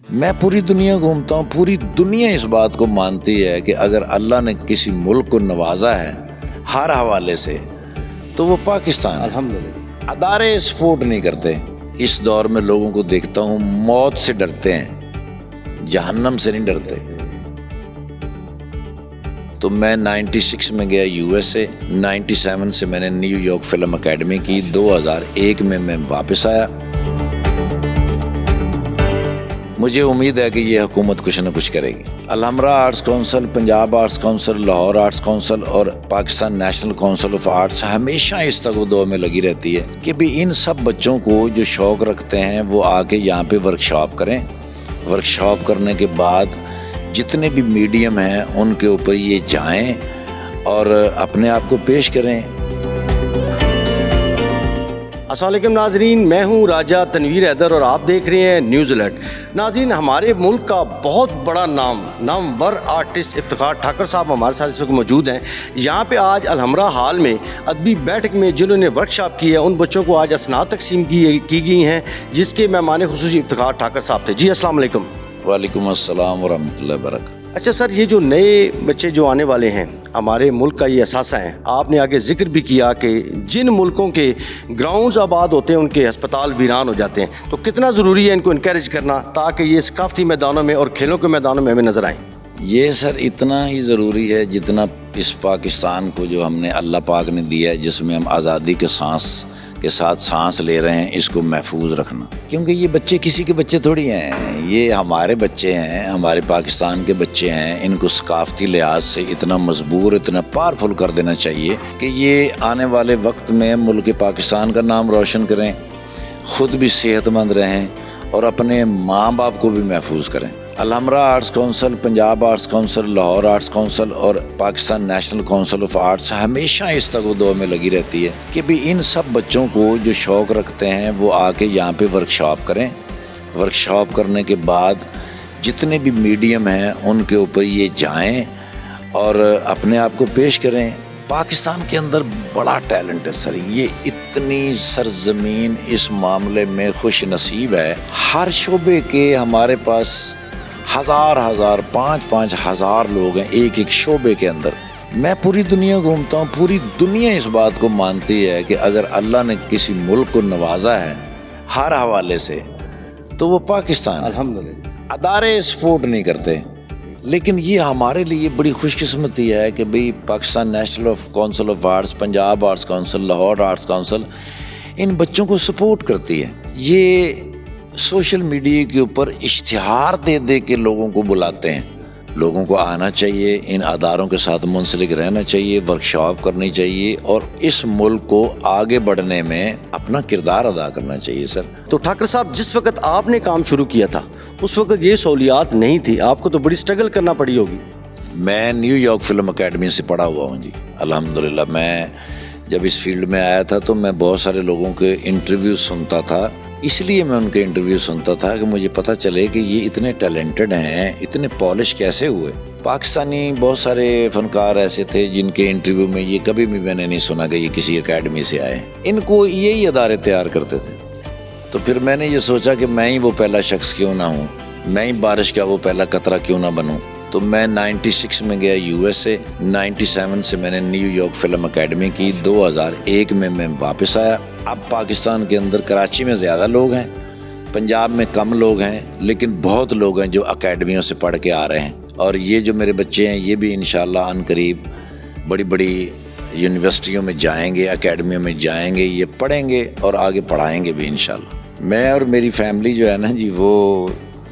میں پوری دنیا گھومتا ہوں، پوری دنیا اس بات کو مانتی ہے کہ اگر اللہ نے کسی ملک کو نوازا ہے ہر حوالے سے تو وہ پاکستان ہے۔ الحمدللہ۔ ادارے سپورٹ نہیں کرتے۔ اس دور میں لوگوں کو دیکھتا ہوں موت سے ڈرتے ہیں، جہنم سے نہیں ڈرتے۔ تو میں 96 میں گیا یو ایس اے، 97 سے میں نے نیو یارک فلم اکیڈمی کی، 2001 میں واپس آیا۔ مجھے امید ہے کہ یہ حکومت کچھ نہ کچھ کرے گی۔ Alhamra arts council, Punjab arts council, Lahore arts council اور Pakistan national council of arts ہمیشہ اس تگ میں لگی رہتی ہے کہ بھی ان سب بچوں کو جو شوق رکھتے ہیں وہ آ کے یہاں پہ ورکشاپ کریں۔ ورکشاپ کرنے کے بعد جتنے بھی میڈیم ہیں ان کے اوپر یہ جائیں اور اپنے آپ کو پیش کریں۔ السلام علیکم ناظرین، میں ہوں راجہ تنویر حیدر اور آپ دیکھ رہے ہیں نیوز الرٹ۔ ناظرین، ہمارے ملک کا بہت بڑا نامور آرٹسٹ افتخار ٹھاکر صاحب ہمارے ساتھ اس وقت موجود ہیں۔ یہاں پہ آج الحمرا ہال میں ادبی بیٹھک میں جنہوں نے ورکشاپ کی ہے ان بچوں کو آج اسناد تقسیم کی گئی ہیں، جس کے مہمان خصوصی افتخار ٹھاکر صاحب تھے۔ جی السلام علیکم۔ وعلیکم السلام ورحمۃ اللہ وبرکاتہ۔ اچھا سر، یہ جو نئے بچے جو آنے والے ہیں ہمارے ملک کا یہ اثاثہ ہیں، آپ نے آگے ذکر بھی کیا کہ جن ملکوں کے گراؤنڈز آباد ہوتے ہیں ان کے ہسپتال ویران ہو جاتے ہیں، تو کتنا ضروری ہے ان کو انکریج کرنا تاکہ یہ ثقافتی میدانوں میں اور کھیلوں کے میدانوں میں ہمیں نظر آئیں؟ یہ سر اتنا ہی ضروری ہے جتنا اس پاکستان کو جو ہم نے اللہ پاک نے دیا ہے، جس میں ہم آزادی کے ساتھ سانس لے رہے ہیں، اس کو محفوظ رکھنا۔ کیونکہ یہ بچے کسی کے بچے تھوڑی ہیں، یہ ہمارے بچے ہیں، ہمارے پاکستان کے بچے ہیں۔ ان کو ثقافتی لحاظ سے اتنا مضبوط، اتنا پاورفل کر دینا چاہیے کہ یہ آنے والے وقت میں ملک پاکستان کا نام روشن کریں، خود بھی صحت مند رہیں اور اپنے ماں باپ کو بھی محفوظ کریں۔ Alhamra arts council, Punjab arts council, Lahore arts council اور Pakistan national council of arts ہمیشہ اس تگ میں لگی رہتی ہے کہ بھی ان سب بچوں کو جو شوق رکھتے ہیں وہ آ کے یہاں پہ ورکشاپ کریں۔ ورکشاپ کرنے کے بعد جتنے بھی میڈیم ہیں ان کے اوپر یہ جائیں اور اپنے آپ کو پیش کریں۔ پاکستان کے اندر بڑا ٹیلنٹ ہے سر، یہ اتنی سرزمین اس معاملے میں خوش نصیب ہے۔ ہر شعبے کے ہمارے پاس ہزار 5,000 لوگ ہیں ایک شعبے کے اندر۔ میں پوری دنیا گھومتا ہوں، پوری دنیا اس بات کو مانتی ہے کہ اگر اللہ نے کسی ملک کو نوازا ہے ہر حوالے سے تو وہ پاکستان ہے۔ الحمدللہ۔ ادارے سپورٹ نہیں کرتے، لیکن یہ ہمارے لیے بڑی خوش قسمتی ہے کہ بھئی Pakistan national council of arts, Punjab arts council, Lahore arts council ان بچوں کو سپورٹ کرتی ہے۔ یہ سوشل میڈیا کے اوپر اشتہار دے دے کے لوگوں کو بلاتے ہیں۔ لوگوں کو آنا چاہیے، ان اداروں کے ساتھ منسلک رہنا چاہیے، ورکشاپ کرنی چاہیے اور اس ملک کو آگے بڑھنے میں اپنا کردار ادا کرنا چاہیے سر۔ تو ٹھاکر صاحب، جس وقت آپ نے کام شروع کیا تھا اس وقت یہ سہولیات نہیں تھی، آپ کو تو بڑی سٹرگل کرنا پڑی ہوگی۔ میں نیو یارک فلم اکیڈمی سے پڑھا ہوا ہوں جی، الحمدللہ۔ میں جب اس فیلڈ میں آیا تھا تو میں بہت سارے لوگوں کے انٹرویو سنتا تھا، اس لیے میں ان کے انٹرویو سنتا تھا کہ مجھے پتہ چلے کہ یہ اتنے ٹیلنٹڈ ہیں، اتنے پالش کیسے ہوئے۔ پاکستانی بہت سارے فنکار ایسے تھے جن کے انٹرویو میں یہ کبھی بھی میں نے نہیں سنا کہ یہ کسی اکیڈمی سے آئے، ان کو یہی ادارے تیار کرتے تھے۔ تو پھر میں نے یہ سوچا کہ میں ہی وہ پہلا شخص کیوں نہ ہوں، میں ہی بارش کا وہ پہلا قطرہ کیوں نہ بنوں۔ تو میں 96 میں گیا یو ایس اے، 97 سے میں نے نیو یارک فلم اکیڈمی کی، 2001 میں واپس آیا۔ اب پاکستان کے اندر کراچی میں زیادہ لوگ ہیں، پنجاب میں کم لوگ ہیں، لیکن بہت لوگ ہیں جو اکیڈمیوں سے پڑھ کے آ رہے ہیں۔ اور یہ جو میرے بچے ہیں یہ بھی انشاءاللہ عن قریب بڑی بڑی یونیورسٹیوں میں جائیں گے، اکیڈمیوں میں جائیں گے، یہ پڑھیں گے اور آگے پڑھائیں گے بھی انشاءاللہ۔ میں اور میری فیملی جو ہے نا جی وہ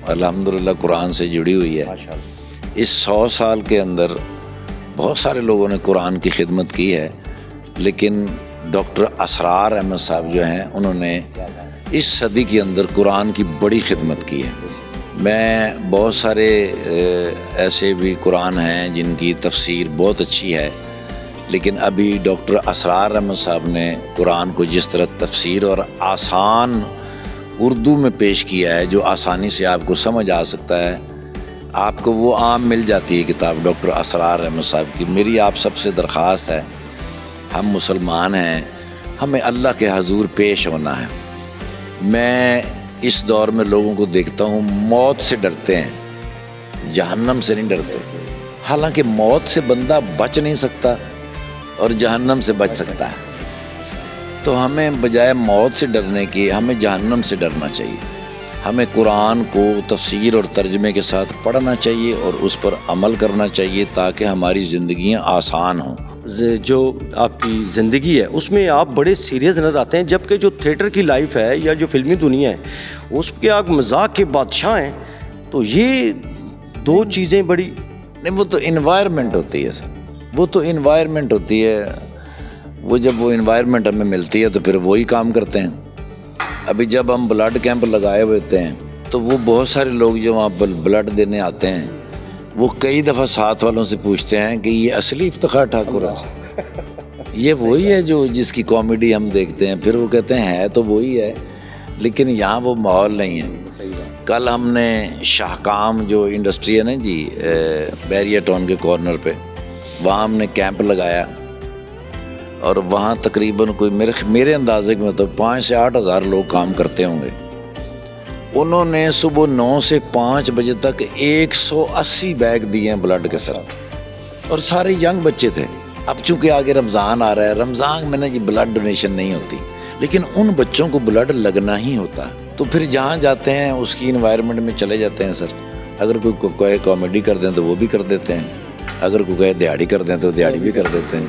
الحمدللہ قرآن سے جڑی ہوئی ہے۔ اس 100 سال کے اندر بہت سارے لوگوں نے قرآن کی خدمت کی ہے، لیکن ڈاکٹر اسرار احمد صاحب جو ہیں انہوں نے اس صدی کے اندر قرآن کی بڑی خدمت کی ہے۔ میں بہت سارے ایسے بھی قرآن ہیں جن کی تفسیر بہت اچھی ہے، لیکن ابھی ڈاکٹر اسرار احمد صاحب نے قرآن کو جس طرح تفسیر اور آسان اردو میں پیش کیا ہے، جو آسانی سے آپ کو سمجھ آ سکتا ہے، آپ کو وہ عام مل جاتی ہے کتاب ڈاکٹر اسرار احمد صاحب کی۔ میری آپ سب سے درخواست ہے، ہم مسلمان ہیں، ہمیں اللہ کے حضور پیش ہونا ہے۔ میں اس دور میں لوگوں کو دیکھتا ہوں موت سے ڈرتے ہیں، جہنم سے نہیں ڈرتے، حالانکہ موت سے بندہ بچ نہیں سکتا اور جہنم سے بچ سکتا ہے۔ تو ہمیں بجائے موت سے ڈرنے کی ہمیں جہنم سے ڈرنا چاہیے۔ ہمیں قرآن کو تفسیر اور ترجمے کے ساتھ پڑھنا چاہیے اور اس پر عمل کرنا چاہیے تاکہ ہماری زندگیاں آسان ہوں۔ جو آپ کی زندگی ہے اس میں آپ بڑے سیریس نظر آتے ہیں، جبکہ جو تھیٹر کی لائف ہے یا جو فلمی دنیا ہے اس کے آپ مذاق کے بادشاہ ہیں، تو یہ دو چیزیں بڑی نہیں، وہ تو انوائرمنٹ ہوتی ہے سر، وہ تو انوائرمنٹ ہوتی ہے، وہ جب وہ انوائرمنٹ ہمیں ملتی ہے تو پھر وہی کام کرتے ہیں۔ ابھی جب ہم بلڈ کیمپ لگائے ہوئے ہوتے ہیں تو وہ بہت سارے لوگ جو وہاں بلڈ دینے آتے ہیں وہ کئی دفعہ ساتھ والوں سے پوچھتے ہیں کہ یہ اصلی افتخار ٹھاکر ہے، یہ وہی ہے جو جس کی کامیڈی ہم دیکھتے ہیں؟ پھر وہ کہتے ہیں ہے تو وہی ہے، لیکن یہاں وہ ماحول نہیں ہے۔ کل ہم نے شاہکام جو انڈسٹری ہے نا جی، بیریا ٹاؤن کے کارنر پہ، وہاں ہم نے کیمپ لگایا اور وہاں تقریباً کوئی میرے اندازے میں تو 5 سے 8 ہزار لوگ کام کرتے ہوں گے۔ انہوں نے صبح 9 سے 5 بجے تک 180 بیگ دیے ہیں بلڈ کے ساتھ، اور سارے ینگ بچے تھے۔ اب چونکہ آگے رمضان آ رہا ہے، رمضان میں نا جی بلڈ ڈونیشن نہیں ہوتی، لیکن ان بچوں کو بلڈ لگنا ہی ہوتا ہے۔ تو پھر جہاں جاتے ہیں اس کی انوائرمنٹ میں چلے جاتے ہیں سر۔ اگر کوئی کہے کامیڈی کر دیں تو وہ بھی کر دیتے ہیں، اگر کوئی کہے دیہڑی کر دیں تو دیہڑی بھی کر دیتے ہیں۔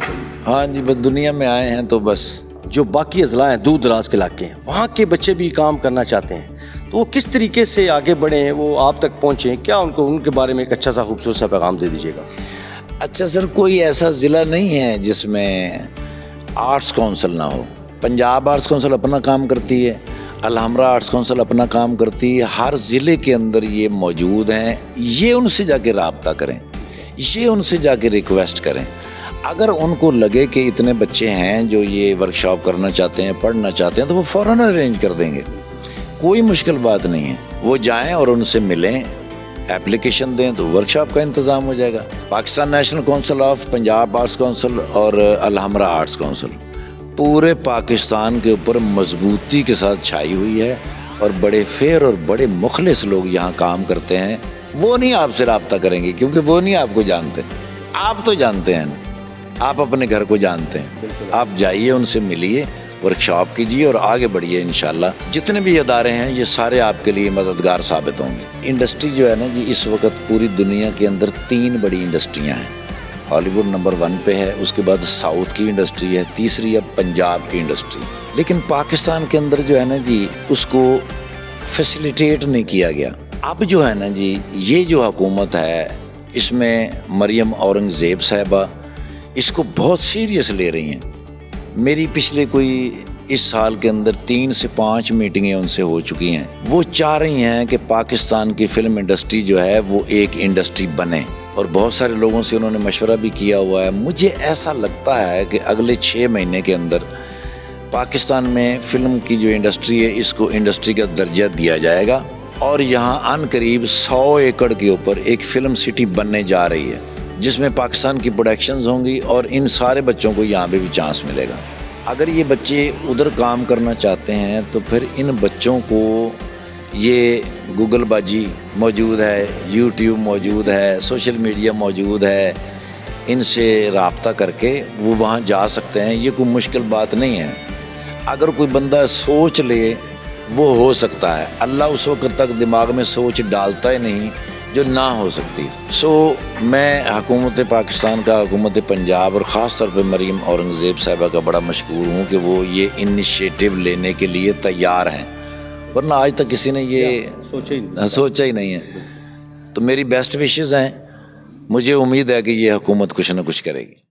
ہاں جی، بس دنیا میں آئے ہیں تو بس۔ جو باقی اضلاع ہیں، دور دراز کے علاقے ہیں، وہاں کے بچے بھی کام کرنا چاہتے ہیں، تو وہ کس طریقے سے آگے بڑھیں، وہ آپ تک پہنچیں؟ کیا ان کے بارے میں ایک اچھا سا خوبصورت سا پیغام دے دیجیے گا؟ اچھا سر، کوئی ایسا ضلع نہیں ہے جس میں آرٹس کونسل نہ ہو۔ پنجاب آرٹس کونسل اپنا کام کرتی ہے، الحمرا آرٹس کونسل اپنا کام کرتی ہے، ہر ضلع کے اندر یہ موجود ہیں۔ یہ ان سے جا کے رابطہ کریں، یہ ان سے جا کے ریکویسٹ کریں۔ اگر ان کو لگے کہ اتنے بچے ہیں جو یہ ورکشاپ کرنا چاہتے ہیں، پڑھنا چاہتے ہیں، تو وہ فوراً ارینج کر دیں گے، کوئی مشکل بات نہیں ہے۔ وہ جائیں اور ان سے ملیں، اپلیکیشن دیں تو ورکشاپ کا انتظام ہو جائے گا۔ Pakistan national council of Punjab arts council اور الحمرا آرٹس کونسل پورے پاکستان کے اوپر مضبوطی کے ساتھ چھائی ہوئی ہے، اور بڑے فیئر اور بڑے مخلص لوگ یہاں کام کرتے ہیں۔ وہ نہیں آپ سے رابطہ کریں گے کیونکہ وہ نہیں آپ کو جانتے، آپ تو جانتے ہیں، آپ اپنے گھر کو جانتے ہیں۔ آپ جائیے، ان سے ملیے، ورکشاپ کیجیے اور آگے بڑھیے۔ انشاءاللہ جتنے بھی ادارے ہیں یہ سارے آپ کے لیے مددگار ثابت ہوں گے۔ انڈسٹری جو ہے نا جی، اس وقت پوری دنیا کے اندر 3 بڑی انڈسٹریاں ہیں۔ ہالی ووڈ نمبر 1 پہ ہے، اس کے بعد ساؤتھ کی انڈسٹری ہے، تیسری اب پنجاب کی انڈسٹری۔ لیکن پاکستان کے اندر جو ہے نا جی، اس کو فیسیلیٹیٹ نہیں کیا گیا۔ اب جو ہے نا جی، یہ جو حکومت ہے اس میں مریم اورنگزیب صاحبہ اس کو بہت سیریس لے رہی ہیں۔ میری پچھلے کوئی اس سال کے اندر 3 سے 5 میٹنگیں ان سے ہو چکی ہیں۔ وہ چاہ رہی ہیں کہ پاکستان کی فلم انڈسٹری جو ہے وہ ایک انڈسٹری بنے، اور بہت سارے لوگوں سے انہوں نے مشورہ بھی کیا ہوا ہے۔ مجھے ایسا لگتا ہے کہ اگلے 6 مہینے کے اندر پاکستان میں فلم کی جو انڈسٹری ہے اس کو انڈسٹری کا درجہ دیا جائے گا، اور یہاں عن قریب 100 ایکڑ کے اوپر ایک فلم سٹی بننے جا رہی ہے جس میں پاکستان کی پروڈکشنز ہوں گی، اور ان سارے بچوں کو یہاں پہ بھی چانس ملے گا۔ اگر یہ بچے ادھر کام کرنا چاہتے ہیں تو پھر ان بچوں کو یہ گوگل باجی موجود ہے، یوٹیوب موجود ہے، سوشل میڈیا موجود ہے، ان سے رابطہ کر کے وہ وہاں جا سکتے ہیں۔ یہ کوئی مشکل بات نہیں ہے، اگر کوئی بندہ سوچ لے وہ ہو سکتا ہے۔ اللہ اس وقت تک دماغ میں سوچ ڈالتا ہی نہیں جو نہ ہو سکتی۔ میں حکومت پاکستان کا، حکومت پنجاب اور خاص طور پہ مریم اورنگزیب صاحبہ کا بڑا مشکور ہوں کہ وہ یہ انیشیٹو لینے کے لیے تیار ہیں، ورنہ آج تک کسی نے یہ سوچا ہی نہیں ہے۔ تو میری بیسٹ وشز ہیں، مجھے امید ہے کہ یہ حکومت کچھ نہ کچھ کرے گی۔